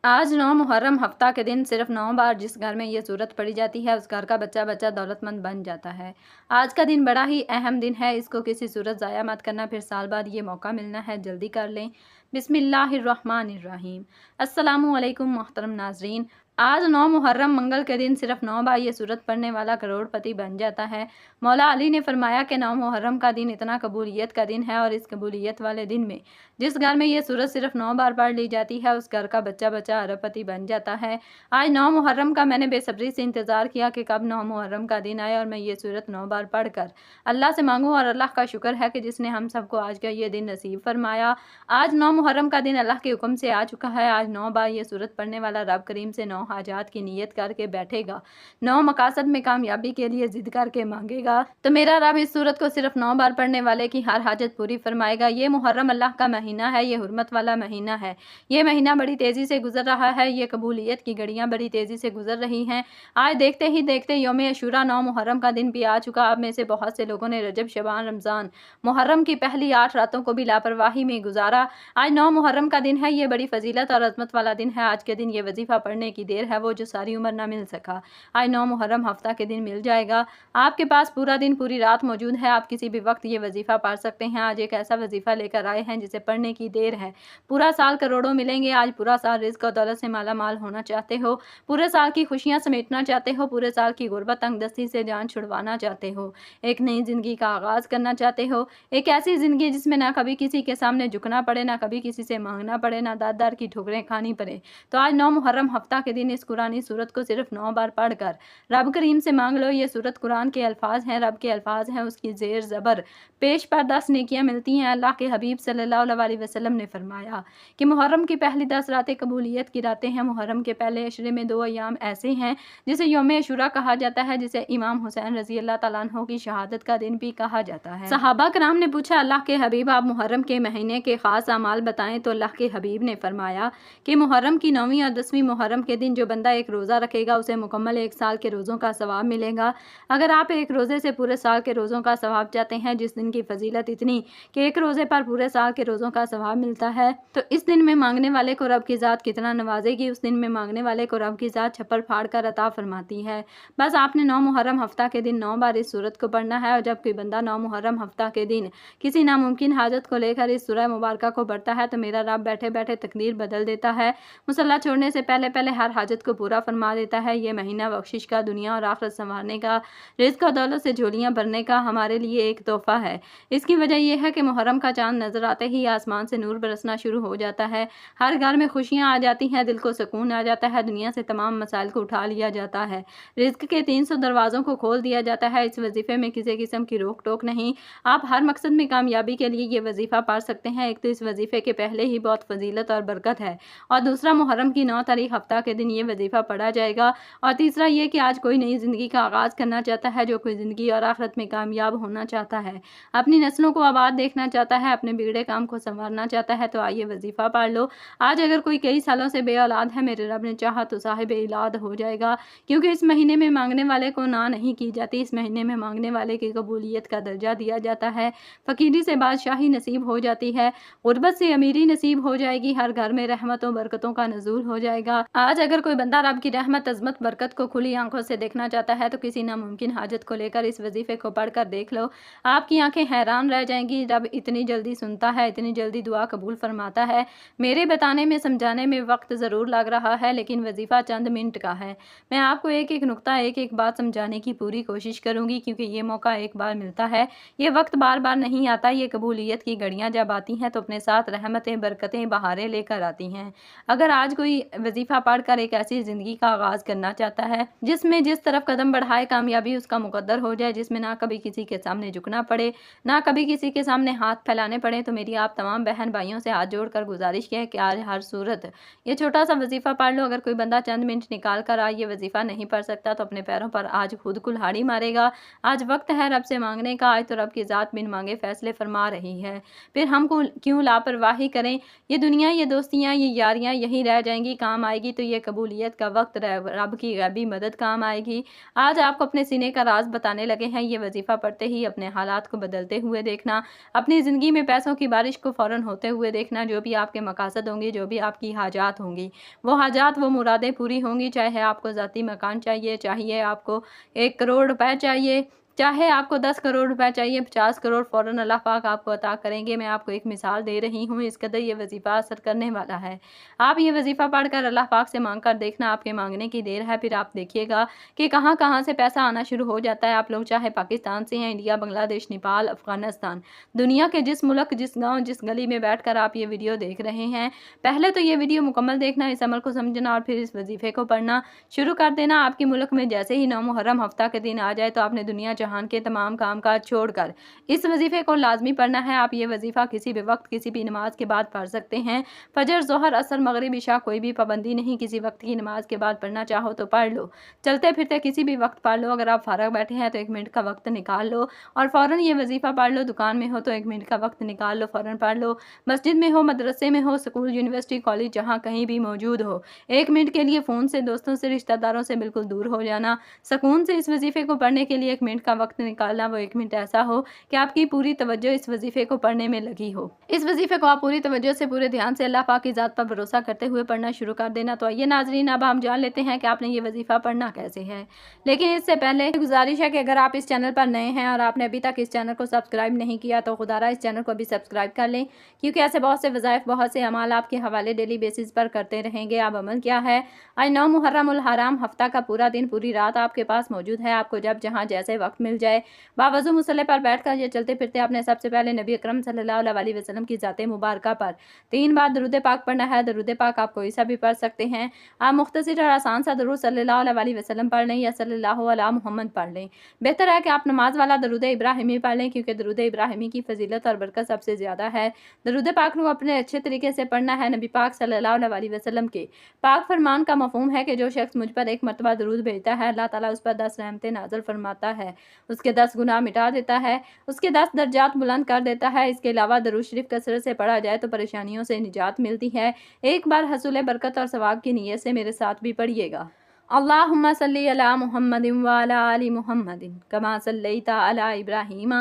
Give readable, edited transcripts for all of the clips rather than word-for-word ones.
आज 9 मुहर्रम हफ्ता के दिन सिर्फ 9 बार जिस घर में ये सूरत पढ़ी जाती है उस घर का बच्चा बच्चा दौलतमंद बन जाता है। आज का दिन बड़ा ही अहम दिन है, इसको किसी सूरत ज़ाया मत करना, फिर साल बाद ये मौका मिलना है, जल्दी कर लें। बिस्मिल्लाहिर्रहमानिर्रहीम। अस्सलामुअलैकुम मोहतरम नाजरीन। आज 9 मुहर्रम मंगल के दिन सिर्फ 9 बार ये सूरत पढ़ने वाला करोड़पति बन जाता है। मौला अली ने फरमाया कि 9 मुहर्रम का दिन इतना कबूलियत का दिन है और इस कबूलियत वाले दिन में जिस घर में ये सूरत सिर्फ 9 बार पढ़ ली जाती है उस घर का बच्चा बच्चा अरबपति बन जाता है। आज 9 मुहर्रम का मैंने बेसब्री से इंतज़ार किया कि कब 9 मुहर्रम का दिन आए और मैं ये सूरत 9 बार पढ़ कर अल्लाह से मांगूँ, और अल्लाह का शुक्र है कि जिसने हम सबको आज का ये दिन नसीब फरमाया। आज 9 मुहर्रम का दिन अल्लाह के हुक्म से आ चुका है। आज 9 बार ये सूरत पढ़ने वाला रब करीम से 9 हाजात की नीयत करके बैठेगा, 9 मकासद में कामयाबी के लिए जिद करके मांगेगा, तो मेरा रब इस सूरत को सिर्फ 9 बार पढ़ने वाले की हर हाजत पूरी फरमाएगा। ये मुहर्रम अल्लाह का महीना है, ये हुर्मत वाला महीना है। ये महीना बड़ी तेज़ी से गुजर रहा है, ये कबूलियत की घड़ियाँ बड़ी तेज़ी से गुजर रही हैं। आज देखते ही देखते यौम अशूरा 9 मुहर्रम का दिन भी आ चुका। आप में से बहुत से लोगों ने रजब, शबान, रमज़ान, मुहर्रम की पहली 8 रातों को भी लापरवाही में गुजारा। आज 9 मुहर्रम का दिन है, ये बड़ी फजीलत और अज़मत वाला दिन है। आज के दिन ये वजीफ़ा पढ़ने की देर है वो जो सारी उम्र ना मिल सका, आज 9 मुहर्रम हफ्ता के दिन मिल जाएगा। आपके पास पूरा दिन पूरी रात मौजूद है, आप किसी भी वक्त ये वजीफ़ा पढ़ सकते हैं। आज एक ऐसा वजीफ़ा लेकर आए हैं जिसे पढ़ने की देर है। पूरा साल करोड़ों मिलेंगे। आज पूरा साल रिज़्क और दौलत से माला माल होना चाहते हो, पूरे साल की खुशियाँ समेटना चाहते हो, पूरे साल की गुर्बत तंगदस्ती से जान छुड़वाना चाहते हो, एक नई ज़िंदगी का आगाज़ करना चाहते हो, एक ऐसी ज़िंदगी जिसमें ना कभी किसी के सामने झुकना पड़े, ना कभी किसी से मांगना पड़े, ना दाद दार की ठोकरें खानी पड़े, तो आज 9 मुहर्रम हफ्ता के दिन इस कुरानी सूरत को सिर्फ 9 बार पढ़कर रब करीम से मांग लो। ये सूरत कुरान के अल्फाज हैं, रब के अल्फाज हैं, उसकी ज़ेर ज़बर पेश पर 10 नेकियां मिलती हैं। अल्लाह के हबीब सल्लल्लाहु अलैहि वसल्लम ने फरमाया कि मुहर्रम की पहली 10 रातें कबूलियत की रातें हैं। मुहर्रम के पहले अशरे में 2 अय्याम ऐसे हैं जिसे यौम अशूरा कहा जाता है, जिसे इमाम हुसैन रज़ी अल्लाह तआला अन्हु की शहादत का दिन भी कहा जाता है। सहाबा कराम ने पूछा, अल्लाह के हबीब आप मुहर्रम के महीने के ख़ास अमाल बताएं, तो अल्लाह के हबीब ने फरमाया कि मुहर्रम की 9वीं और 10वीं मुहर्रम के दिन जो बंदा एक रोज़ा रखेगा उसे मुकम्मल 1 साल के रोज़ों का सवाब मिलेगा। अगर आप एक रोज़े से पूरे साल के रोज़ों का सवाब चाहते हैं, जिस दिन की फजीलत इतनी कि एक रोज़े पर पूरे साल के रोज़ों का सवाब मिलता है, तो इस दिन में मांगने वाले को रब की ज़ात कितना नवाजेगी। उस दिन में मांगने वाले को रब की ज़ात छप्पर फाड़ कर अता फरमाती है। बस आपने 9 मुहर्रम हफ्ता के दिन 9 बार इस सूरत को पढ़ना है, और जब कोई बंदा 9 मुहर्रम हफ्ता के दिन किसी नामुमकिन हाजत को लेकर इस सूरह मुबारका को पढ़ता है तो मेरा रब बैठे बैठे तकदीर बदल देता है, मुसल्ला छोड़ने से पहले पहले हर हाजत को पूरा फरमा देता है। ये महीना बख्शिश का, दुनिया और आखिरत संवारने का, रिज़्क और दौलत से झोलियाँ भरने का हमारे लिए एक तोहफा है। इसकी वजह यह है कि मुहर्रम का चांद नजर आते ही आसमान से नूर बरसना शुरू हो जाता है, हर घर में खुशियाँ आ जाती हैं, दिल को सुकून आ जाता है, दुनिया से तमाम मसाइल को उठा लिया जाता है, रिज़्क के 300 दरवाज़ों को खोल दिया जाता है। इस वजीफ़े में किसी किस्म की रोक टोक नहीं, आप हर मकसद में कामयाबी के लिए ये वजीफ़ा पढ़ सकते हैं। एक तो इस वजीफ़े के पहले ही बहुत फजीलत और बरकत है, और दूसरा मुहर्रम की 9 तारीख हफ्ता के दिन ये वजीफ़ा पढ़ा जाएगा, और तीसरा ये कि आज कोई नई ज़िंदगी का आगाज़ करना चाहता है, जो कोई ज़िंदगी और आखिरत में कामयाब होना चाहता है, अपनी नस्लों को आबाद देखना चाहता है, अपने बिगड़े काम को संवारना चाहता है, तो आइए वजीफ़ा पढ़ लो। आज अगर कोई कई सालों से बे औलाद है, मेरे रब ने चाहा तो साहिब औलाद हो जाएगा, क्योंकि इस महीने में मांगने वाले को ना नहीं की जाती। इस महीने में मांगने वाले की कबूलियत का दर्जा दिया जाता है, फ़कीरी से बादशाही नसीब हो जाती है, गुर्बत से अमीरी नसीब हो जाएगी, हर घर में रहमतों बरकतों का नज़ूल हो जाएगा। आज अगर कोई बंदा रब की रहमत, अज़मत, बरकत को खुली आंखों से देखना चाहता है तो किसी नामुमकिन हाजत को लेकर इस वजीफ़े को पढ़ कर देख लो, आपकी आंखें हैरान रह जाएंगी। रब इतनी जल्दी सुनता है, इतनी जल्दी दुआ कबूल फरमाता है। मेरे बताने में, समझाने में वक्त ज़रूर लग रहा है, लेकिन वजीफ़ा चंद मिनट का है। मैं आपको एक एक नुक्ता, एक एक बात समझाने की पूरी कोशिश करूँगी, क्योंकि ये मौका एक बार मिलता है, ये वक्त बार बार नहीं आता। ये कबूलियत की घड़ियाँ जब आती हैं तो अपने साथ रहमतें, बरकतें, बहारें लेकर आती हैं। अगर आज कोई वजीफ़ा पढ़कर एक ऐसी ज़िंदगी का आगाज़ करना चाहता है जिसमें जिस तरफ कदम बढ़ाए कामयाबी उसका मुकद्दर हो जाए, जिसमें ना कभी किसी के सामने झुकना पड़े, ना कभी किसी के सामने हाथ फैलाने पड़े, तो मेरी आप तमाम बहन भाइयों से हाथ जोड़कर गुजारिश है कि आज हर सूरत ये छोटा सा वजीफ़ा पढ़ लो। अगर कोई बंदा चंद मिनट निकाल कर आज ये वजीफ़ा नहीं पढ़ सकता तो अपने पैरों पर आज खुद कुल्हाड़ी मारेगा। आज वक्त है रब से मांगने का, आज तो रब की ज़ात बिन मांगे फैसले फरमा रही है, फिर हमको क्यों लापरवाही इलाही करें। ये दुनिया, ये दोस्तियाँ, ये यारियाँ यहीं रह जाएंगी, काम आएगी तो ये कबूलियत का वक्त रब की गैबी मदद काम आएगी। आज आपको अपने सीने का राज बताने लगे हैं। ये वजीफ़ा पढ़ते ही अपने हालात को बदलते हुए देखना, अपनी ज़िंदगी में पैसों की बारिश को फ़ौरन होते हुए देखना। जो भी आपके मकासद होंगे, जो भी आपकी हाजात होंगी, वो हाजात, वो मुरादें पूरी होंगी। चाहे आपको ज़ाती मकान चाहिए, चाहिए आपको 1 करोड़ रुपए चाहिए, चाहे आपको 10 करोड़ रुपए चाहिए, 50 करोड़, फ़ौरन अल्लाह पाक आपको अता करेंगे। मैं आपको एक मिसाल दे रही हूँ, इस कदर ये वजीफ़ा असर करने वाला है। आप ये वजीफ़ा पढ़कर अल्लाह पाक से मांग कर देखना, आपके मांगने की देर है। फिर आप देखिएगा कि कहाँ कहाँ से पैसा आना शुरू हो जाता है। आप लोग चाहे पाकिस्तान से हैं, इंडिया, बांग्लादेश, नेपाल, अफ़गानिस्तान, दुनिया के जिस मुल्क, जिस गाँव, जिस गली में बैठ कर आप ये वीडियो देख रहे हैं, पहले तो ये वीडियो मुकम्मल देखना, इस अमल को समझना और फिर इस वजीफ़े को पढ़ना शुरू कर देना। आपके मुल्क में जैसे ही 9 मुहर्रम हफ्ता के दिन आ जाए तो आपने दुनिया जहान के तमाम काम काज छोड़कर इस वजीफे को लाजमी पढ़ना है। आप ये वजीफा किसी भी वक्त, किसी भी नमाज के बाद पढ़ सकते हैं। फजर, जोहर, असर, मगरिब, इशा, कोई भी पाबंदी नहीं। किसी वक्त की नमाज के बाद पढ़ना चाहो तो पढ़ लो, चलते फिरते किसी भी वक्त पढ़ लो। अगर आप फारग बैठे हैं तो 1 मिनट का वक्त निकाल लो और फ़ौरन ये वजीफा पढ़ लो। दुकान में हो तो 1 मिनट का वक्त निकाल लो, फ़ौरन पढ़ लो। मस्जिद में हो, मदरसे में हो, स्कूल, यूनिवर्सिटी, कॉलेज, जहाँ कहीं भी मौजूद हो, 1 मिनट के लिए फ़ोन से, दोस्तों से, रिश्तेदारों से बिल्कुल दूर हो जाना। सुकून से इस वजीफे को पढ़ने के लिए 1 मिनट का वक्त निकालना। वो 1 मिनट ऐसा हो कि आपकी पूरी तवज्जो इस वजीफे को पढ़ने में लगी हो। इस वजीफे को आप पूरी तवज्जो से, पूरे ध्यान से अल्लाह पाक की ज़ात पर भरोसा करते हुए पढ़ना शुरू कर देना। तो आइए नाजरीन, अब हम जान लेते हैं कि आपने ये वजीफा पढ़ना कैसे है। लेकिन इससे पहले गुजारिश है कि अगर आप इस चैनल पर नए हैं और आपने अभी तक इस चैनल को सब्सक्राइब नहीं किया तो खुदारा इस चैनल को अभी सब्सक्राइब कर लें, क्योंकि ऐसे बहुत से वज़ाइफ, बहुत से अमाल आपके हवाले डेली बेसिस पर करते रहेंगे। अब अमल क्या है? आज 9 मुहर्रमुल हराम हफ्ता का पूरा दिन, पूरी रात आपके पास मौजूद है। आपको जब जहाँ जैसे वक्त मिल जाए, बावजू मुसल्ले पर बैठकर या चलते फिरते, आपने सबसे पहले नबी अकरम सल्लल्लाहु अलैहि वसल्लम की ज़ात मुबारका पर 3 बार दरूद पाक पढ़ना है। दरूद पाक आप कोई सा भी पढ़ सकते हैं। आप मुख्तसर और आसान सा दरूद सल्लल्लाहु अलैहि वसल्लम पढ़ लें या सल्लल्लाहु अला मुहम्मद पढ़ लें। बेहतर है कि आप नमाज वाला दरूद इब्राहिमी पढ़ लें, क्योंकि दरूद इब्राहिमी की फजीलत और बरकत सबसे ज़्यादा है। दरूद पाक को अपने अच्छे तरीके से पढ़ना है। नबी पाक सल्लल्लाहु अलैहि वसल्लम के पाक फरमान का मफहूम है कि जो शख्स मुझ पर 1 मरतबा दरूद भेजता है, अल्लाह ताला उस पर 10 रहमतें नाज़िल फरमाता है, उसके 10 गुनाह मिटा देता है, उसके 10 दर्जात बुलंद कर देता है। इसके अलावा दरूद शरीफ कसरत से पढ़ा जाए तो परेशानियों से निजात मिलती है। एक बार हसूल बरकत और सवाब की नीयत से मेरे साथ भी पढ़िएगा। अल्लाहुम्मा सल्ली अला मुहम्मदिन व अला आलि मुहम्मदिन कमा सल्लैता अला इब्राहीम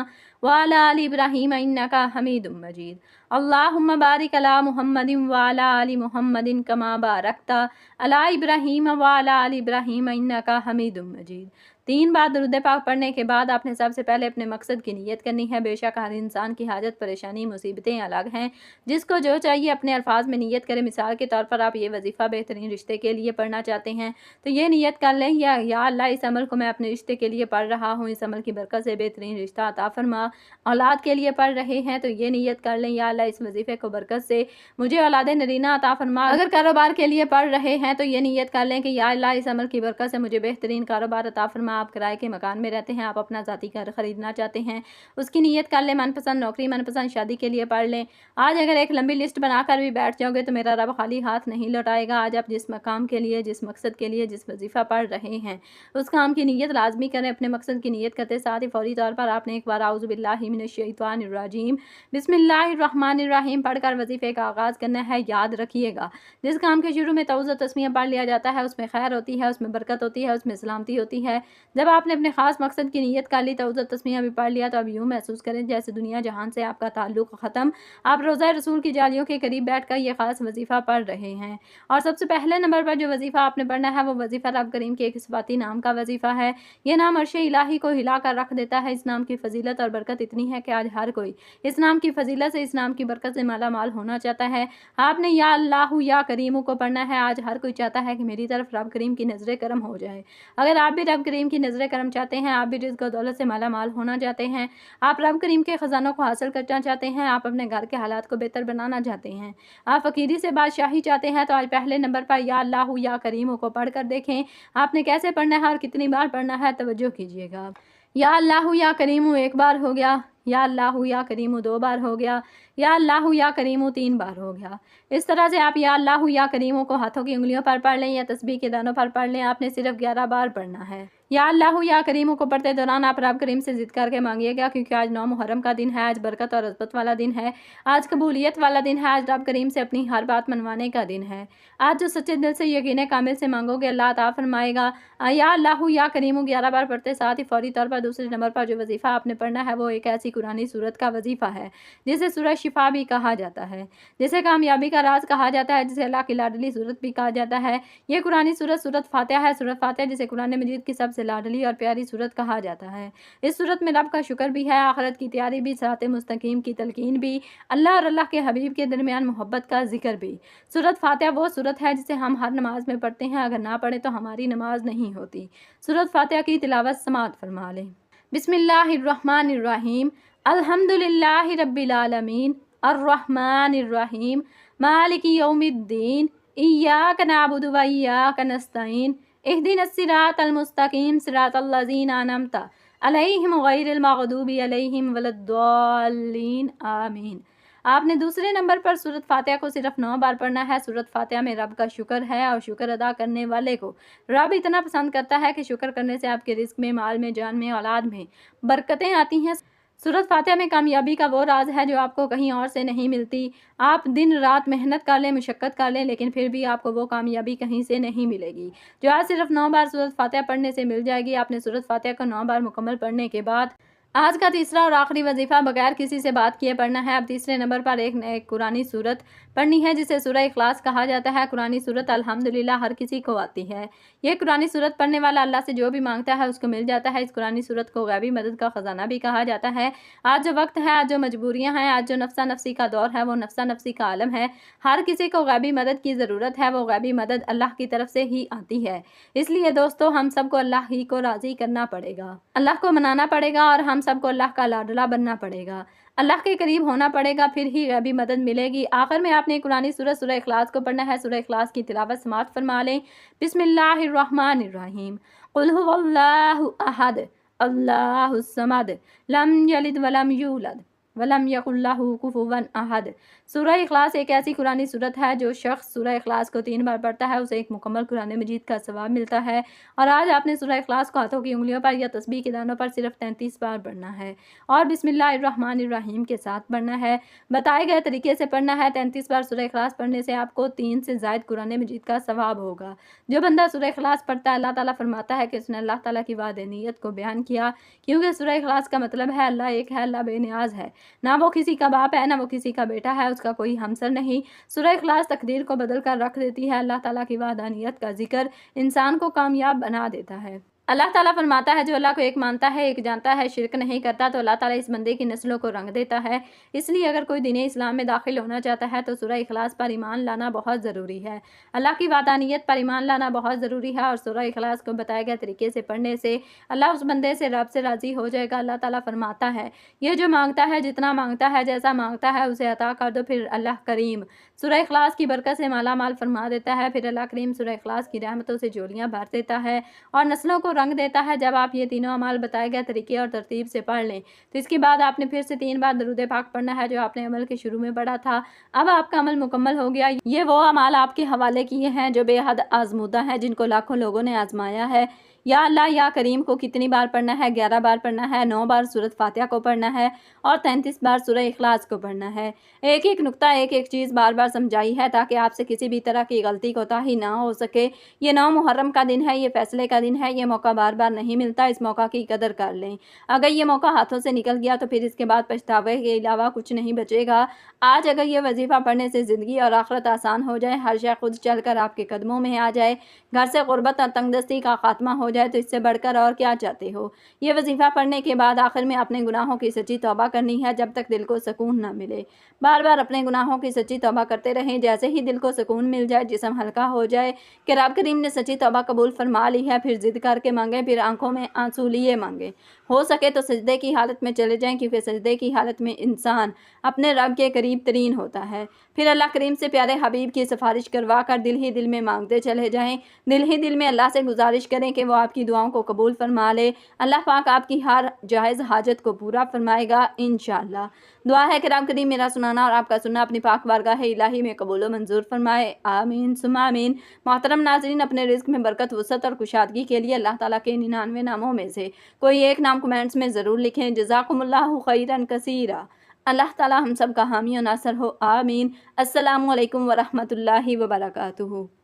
व अला आलि इब्राहीम इन्नका हमीदुम मजीद। अल्लाहुम्मा बारिक अला मुहम्मदिन व अला आलि मुहम्मदिन कमा बारकता अला इब्राहीम व अला आलि इब्राहीम इन्नका हमीदुम मजीद। 3 बार दरूद पाक पढ़ने के बाद आपने सबसे पहले अपने मकसद की नीयत करनी है। बेशक हर इंसान की हाजत, परेशानी, मुसीबतें अलग हैं। जिसको जो चाहिए अपने अल्फाज में नीयत करें। मिसाल के तौर पर आप ये वजीफ़ा बेहतरीन रिश्ते के लिए पढ़ना चाहते हैं तो ये नीयत कर लें, या अल्लाह, इस अमल को मैं अपने रिश्ते के लिए पढ़ रहा हूँ, इस अमल की बरकत से बेहतरीन रिश्ता अता फरमा। औलाद के लिए पढ़ रहे हैं तो ये नीयत कर लें, या अल्लाह, इस वजीफ़े को बरकत से मुझे औलाद नरीना अता फरमा। अगर कारोबार के लिए पढ़ रहे हैं तो ये नीयत कर लें कि या अल्लाह, इस अमल की बरकत से मुझे बेहतरीन कारोबार अता फरमा। आप किराए के मकान में रहते हैं, आप अपना ज़ाती घर खरीदना चाहते हैं, उसकी नीयत कर लें। मनपसंद नौकरी, मनपसंद शादी के लिए पढ़ लें। आज अगर एक लंबी लिस्ट बनाकर भी बैठ जाओगे तो मेरा रब खाली हाथ नहीं लौटाएगा। आज आप जिस मकाम के लिए, जिस मकसद के लिए, जिस वजीफ़ा पढ़ रहे हैं, उस काम की नीयत लाजमी करें। अपने मकसद की नीयत करते साथ ही फौरी तौर पर आपने एक बार आऊज़ु बिल्लाहि मिनश्शैतानिर्रजीम बिस्मिल्लाहिर्रहमानिर्रहीम पढ़कर वजीफ़े का आगाज़ करना है। याद रखिएगा, जिस काम के शुरू में तौज़ तस्मीया पढ़ लिया जाता है उसमें खैर होती है, उसमें बरकत होती है, उसमें सलामती होती है। जब आपने अपने खास मकसद की नीयत कर ली, तौज़ तस्मीया भी पढ़ लिया, तो अब यूँ महसूस करें जैसे दुनिया जहान से आपका ताल्लुक़ ख़त्म। आप रोज़ा रसूल की जालियों के करीब बैठकर ये ख़ास वजीफ़ा पढ़ रहे हैं। और सबसे पहले नंबर पर जो वजीफ़ा आपने पढ़ना है वो वजीफ़ा रब करीम के एक सिफ़ाती नाम का वजीफ़ा है। ये नाम अर्श इलाही को हिला कर रख देता है। इस नाम की फजीलत और बरकत इतनी है कि आज हर कोई इस नाम की फजीलत से, इस नाम की बरकत से माला माल होना चाहता है। आपने या अल्लाहु या करीमु को पढ़ना है। आज हर कोई चाहता है कि मेरी तरफ रब करीम की नज़र करम हो जाए। अगर आप भी रब करीम की नज़र करम चाहते हैं, आप भी रिज़्क़ और दौलत से माला माल होना चाहते हैं, आप रब करीम के ख़जानों को हासिल करना चाहते हैं, आप अपने घर के हालात को बेहतर बनाना चाहते हैं, आप फ़कीरी से बादशाही चाहते हैं, तो आज पहले नंबर पर या अल्लाहु या करीमु को पढ़ कर देखें। आपने कैसे पढ़ना है और कितनी बार पढ़ना है, तवज्जो कीजिएगा। या अल्लाहु या करीमु 1 बार हो गया, یا اللہ یا کریم 2 بار ہو گیا، یا اللہ یا کریم 3 بار ہو گیا۔ اس طرح سے آپ یا اللہ یا کریم کو ہاتھوں کی انگلیوں پر پڑھ لیں یا تسبیح کے دانوں پر پڑھ لیں، آپ نے صرف 11 بار پڑھنا ہے۔ یا اللہ یا کریم کو پڑھتے دوران آپ رب کریم سے ضد کر کے مانگیے گا، کیونکہ آج 9 محرم کا دن ہے، آج برکت اور عظمت والا دن ہے، آج قبولیت والا دن ہے، آج رب کریم سے اپنی ہر بات منوانے کا دن ہے۔ آج جو سچے دل سے یقین کامل سے مانگو گے اللہ عطا فرمائے گا۔ یا اللہ یا کریم 11 بار پڑھتے ساتھ ہی فوری طور پر دوسرے نمبر پر جو وظیفہ آپ نے پڑھنا ہے وہ ایک ایسی قرآنی سورت کا وظیفہ ہے جسے سورہ شفا بھی کہا جاتا ہے، جسے کامیابی کا راز کہا جاتا ہے، جسے اللہ کی لاڈلی سورت بھی کہا جاتا ہے۔ یہ قرآنی سورت سورت فاتحہ ہے، سورت فاتحہ جسے قرآن مجید کی سب سے لاڈلی اور پیاری سورت کہا جاتا ہے۔ اس سورت میں رب کا شکر بھی ہے، آخرت کی تیاری بھی، صراط مستقیم کی تلقین بھی، اللہ اور اللہ کے حبیب کے درمیان محبت کا ذکر بھی۔ سورت فاتحہ وہ سورت ہے جسے ہم ہر نماز میں پڑھتے ہیں، اگر نہ پڑھیں تو ہماری نماز نہیں ہوتی۔ سورت فاتحہ کی تلاوت سماعت فرما لیں۔ بسم اللہ الرحمن الرحیم، الحمدللہ رب العالمین، الرحمن الرحیم، مالک یوم الدین، ایاک نعبد و ایاک نستعین، اہدنا الصراط المستقیم، صراط الذین انعمت علیہم غیر المغضوب علیہم ولا الضالین، آمین۔ آپ نے دوسرے نمبر پر سورت فاتحہ کو صرف 9 بار پڑھنا ہے۔ سورت فاتحہ میں رب کا شکر ہے اور شکر ادا کرنے والے کو رب اتنا پسند کرتا ہے کہ شکر کرنے سے آپ کے رزق میں، مال میں، جان میں، اولاد میں برکتیں آتی ہیں۔ سورت فاتحہ میں کامیابی کا وہ راز ہے جو آپ کو کہیں اور سے نہیں ملتی۔ آپ دن رات محنت کر لیں، مشقت کر لیں، لیکن پھر بھی آپ کو وہ کامیابی کہیں سے نہیں ملے گی جو آج صرف 9 بار سورت فاتحہ پڑھنے سے مل جائے گی۔ آپ نے سورت فاتحہ کو 9 بار مکمل پڑھنے کے بعد آج کا تیسرا اور آخری وظیفہ بغیر کسی سے بات کیے پڑھنا ہے۔ اب تیسرے نمبر پر ایک قرآنی سورت پڑھنی ہے جسے سورہ اخلاص کہا جاتا ہے۔ قرآنی سورت الحمدللہ ہر کسی کو آتی ہے۔ یہ قرآنی سورت پڑھنے والا اللہ سے جو بھی مانگتا ہے اس کو مل جاتا ہے۔ اس قرآنی سورت کو غیبی مدد کا خزانہ بھی کہا جاتا ہے۔ آج جو وقت ہے، آج جو مجبوریاں ہیں، آج جو نفسا نفسی کا دور ہے، وہ نفسا نفسی کا عالم ہے۔ ہر کسی کو غیبی مدد کی ضرورت ہے، وہ غیبی مدد اللہ کی طرف سے ہی آتی ہے۔ اس لیے دوستو ہم سب کو اللہ ہی کو راضی کرنا پڑے گا، اللہ کو منانا پڑے گا اور ہم سب کو اللہ کا لاڈلا بننا پڑے گا، اللہ کے قریب ہونا پڑے گا، پھر ہی غیبی مدد ملے گی۔ آخر میں آپ نے قرآنی سورت سورہ اخلاص کو پڑھنا ہے۔ سورہ اخلاص کی تلاوت سماعت فرما لیں۔ بسم اللہ الرحمن الرحیم، قل هو اللہ احد اللہ الصمد لم یلد ولم یولد ولم یکن لہ کفوا احد۔ سورہ اخلاص ایک ایسی قرآنی سورت ہے جو شخص سورہ اخلاص کو 3 بار پڑھتا ہے اسے ایک مکمل قرآن مجید کا ثواب ملتا ہے۔ اور آج آپ نے سورہ اخلاص کو ہاتھوں کی انگلیوں پر یا تسبیح کے دانوں پر صرف 33 بار پڑھنا ہے اور بسم اللہ الرحمن الرحیم کے ساتھ پڑھنا ہے۔ بتائے گئے طریقے سے پڑھنا ہے۔ 33 بار سورہ اخلاص پڑھنے سے آپ کو 3 سے زائد قرآن مجید کا ثواب ہوگا۔ جو بندہ سورہ اخلاص پڑھتا ہے، اللہ تعالیٰ فرماتا ہے کہ اس نے اللہ تعالیٰ کی وحدانیت کو بیان کیا، کیونکہ سورہ اخلاص کا مطلب ہے اللہ ایک ہے، اللہ بے نیاز ہے، نہ وہ کسی کا باپ ہے، نہ وہ کسی کا بیٹا ہے، اس کا کوئی ہمسر نہیں۔ سورہ اخلاص تقدیر کو بدل کر رکھ دیتی ہے۔ اللہ تعالیٰ کی وحدانیت کا ذکر انسان کو کامیاب بنا دیتا ہے۔ اللہ تعالیٰ فرماتا ہے جو اللہ کو ایک مانتا ہے، ایک جانتا ہے، شرک نہیں کرتا، تو اللہ تعالیٰ اس بندے کی نسلوں کو رنگ دیتا ہے۔ اس لیے اگر کوئی دین اسلام میں داخل ہونا چاہتا ہے تو سورہ اخلاص پر ایمان لانا بہت ضروری ہے، اللہ کی وحدانیت پر ایمان لانا بہت ضروری ہے، اور سورہ اخلاص کو بتائے گئے طریقے سے پڑھنے سے اللہ اس بندے سے رب سے راضی ہو جائے گا۔ اللہ تعالیٰ فرماتا ہے یہ جو مانگتا ہے، جتنا مانگتا ہے، جیسا مانگتا ہے اسے عطا کر دو، پھر اللہ کریم سورہ اخلاص کی برکت سے مالا مال فرما دیتا ہے۔ پھر اللہ کریم سورہ اخلاص کی رحمتوں سے جولیاں بھر دیتا ہے اور نسلوں کو رنگ دیتا ہے۔ جب آپ یہ تینوں اعمال بتائے گئے طریقے اور ترتیب سے پڑھ لیں تو اس کے بعد آپ نے پھر سے 3 بار درود پاک پڑھنا ہے جو آپ نے عمل کے شروع میں پڑھا تھا۔ اب آپ کا عمل مکمل ہو گیا۔ یہ وہ اعمال آپ کے حوالے کیے ہیں جو بے حد آزمودہ ہیں، جن کو لاکھوں لوگوں نے آزمایا ہے۔ یا اللہ یا کریم کو کتنی بار پڑھنا ہے؟ 11 بار پڑھنا ہے، 9 بار سورت فاتحہ کو پڑھنا ہے اور 33 بار سورہ اخلاص کو پڑھنا ہے۔ ایک ایک نقطہ، ایک ایک چیز بار بار سمجھائی ہے تاکہ آپ سے کسی بھی طرح کی غلطی کوتاہی نہ ہو سکے۔ یہ 9 محرم کا دن ہے، یہ فیصلے کا دن ہے، یہ موقع بار بار نہیں ملتا، اس موقع کی قدر کر لیں۔ اگر یہ موقع ہاتھوں سے نکل گیا تو پھر اس کے بعد پچھتاوے کے علاوہ کچھ نہیں بچے گا۔ آج اگر یہ وظیفہ پڑھنے سے زندگی اور آخرت آسان ہو جائے، ہر شے خود چل کر آپ کے قدموں میں آ جائے، گھر سے غربت اور تنگ دستی کا خاتمہ ہو جائے، تو اس سے بڑھ کر اور کیا چاہتے ہو؟ یہ وظیفہ پڑھنے کے بعد آخر میں اپنے گناہوں کی سچی توبہ کرنی ہے جب تک دل کو سکون نہ ملے۔ بار بار اپنے گناہوں کی سچی توبہ کرتے رہیں، جیسے ہی دل کو سکون مل جائے، جسم ہلکا ہو جائے کہ رب کریم نے سچی توبہ قبول فرما لی ہے، پھر ضد کر کے مانگیں، پھر آنکھوں میں آنسو لیے مانگیں۔ ہو سکے تو سجدے کی حالت میں چلے جائیں، کیونکہ سجدے کی حالت میں انسان اپنے رب کے قریب ترین ہوتا ہے۔ پھر اللہ کریم سے پیارے حبیب کی سفارش کروا کر دل ہی دل میں مانگتے چلے جائیں، دل ہی دل میں اللہ سے گزارش کریں کہ وہ آپ کی دعاؤں کو قبول فرما لے۔ اللہ پاک آپ کی ہر جائز حاجت کو پورا فرمائے گا انشاءاللہ۔ دعا ہے کہ رب کریم میرا سنانا اور آپ کا سننا اپنی پاک بارگاہ الہی میں قبول و منظور فرمائے، آمین ثم آمین۔ محترم ناظرین، اپنے رزق میں برکت، وسعت اور کشادگی کے لیے اللہ تعالیٰ کے 99 ناموں میں سے کوئی ایک نام کمنٹس میں ضرور لکھیں۔ جزاکم اللہ خیرا کثیرا۔ اللہ تعالیٰ ہم سب کا حامی و ناصر ہو، آمین۔ السلام علیکم ورحمۃ اللہ وبرکاتہ۔